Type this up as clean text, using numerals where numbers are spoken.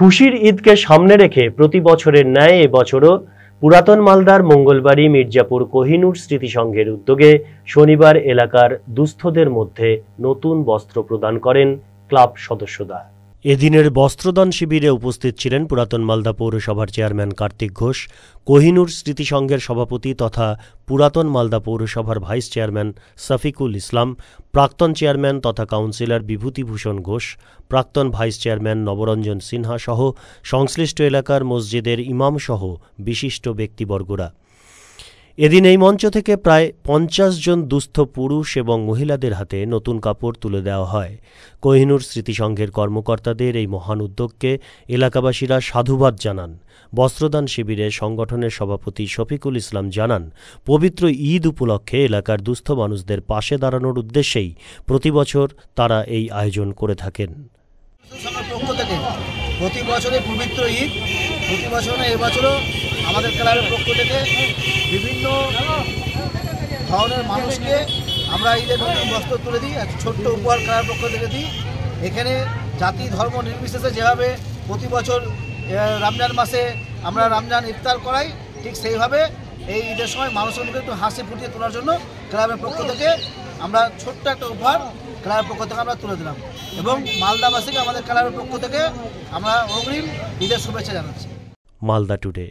খুশির ঈদকে সামনে রেখে প্রতি বছরের ন্যায় এবছরও পুরাতন মালদার মঙ্গলবাড়ি মির্জাপুর কোহিনুর স্মৃতি সংঘের উদ্যোগে শনিবার এলাকার দুস্থদের মধ্যে নতুন বস্ত্র প্রদান করেন ক্লাব সদস্যরা। এদিনের বস্ত্রদান শিবিরে উপস্থিত ছিলেন পুরাতন মালদা পৌরসভার চেয়ারম্যান কার্তিক ঘোষ, কোহিনুর স্মৃতি সংঘের সভাপতি তথা পুরাতন মালদা পৌরসভার ভাইস চেয়ারম্যান সাফিকুল ইসলাম, প্রাক্তন চেয়ারম্যান তথা কাউন্সিলর বিভূতিভূষণ ঘোষ, প্রাক্তন ভাইস চেয়ারম্যান নবরঞ্জন সিনহা সহ সংশ্লিষ্ট এলাকার মসজিদের ইমাম সহ বিশিষ্ট ব্যক্তিবর্গরা। এদিন এই মঞ্চ থেকে প্রায় 50 জন দুস্থ পুরুষ এবং মহিলাদের হাতে নতুন কাপড় তুলে দেওয়া হয়। কোহিনুর স্মৃতি সংঘের কর্মকর্তাদের এই মহান উদ্যোগকে এলাকাবাসীরা সাধুবাদ জানান। বস্ত্রদান শিবিরে সংগঠনের সভাপতি শফিকুল ইসলাম জানান, পবিত্র ঈদ উপলক্ষে এলাকার দুস্থ মানুষদের পাশে দাঁড়ানোর উদ্দেশ্যেই প্রতি বছর তারা এই আয়োজন করে থাকেন। প্রতি বছরে পবিত্র ঈদ, প্রতি বছর এবছরও আমাদের ক্লাবের পক্ষ থেকে বিভিন্ন ধরনের মানুষকে আমরা ঈদের নতুন বস্ত্র তুলে দিই, এক ছোট্ট উপহার ক্লাবের পক্ষ থেকে দিই। এখানে জাতি ধর্ম নির্বিশেষে যেভাবে প্রতি বছর রমজান মাসে আমরা রমজান ইফতার করাই, ঠিক সেইভাবে এই ঈদের সময় মানুষের মুখে একটু হাসি ফুটিয়ে তোলার জন্য ক্লাবের পক্ষ থেকে আমরা ছোট্ট একটা উপহার ক্লাবের পক্ষ থেকে আমরা তুলে দিলাম এবং মালদাবাসীকে আমাদের ক্লাবের পক্ষ থেকে আমরা অগ্রিম ঈদের শুভেচ্ছা জানাচ্ছি। মালদা টুডে।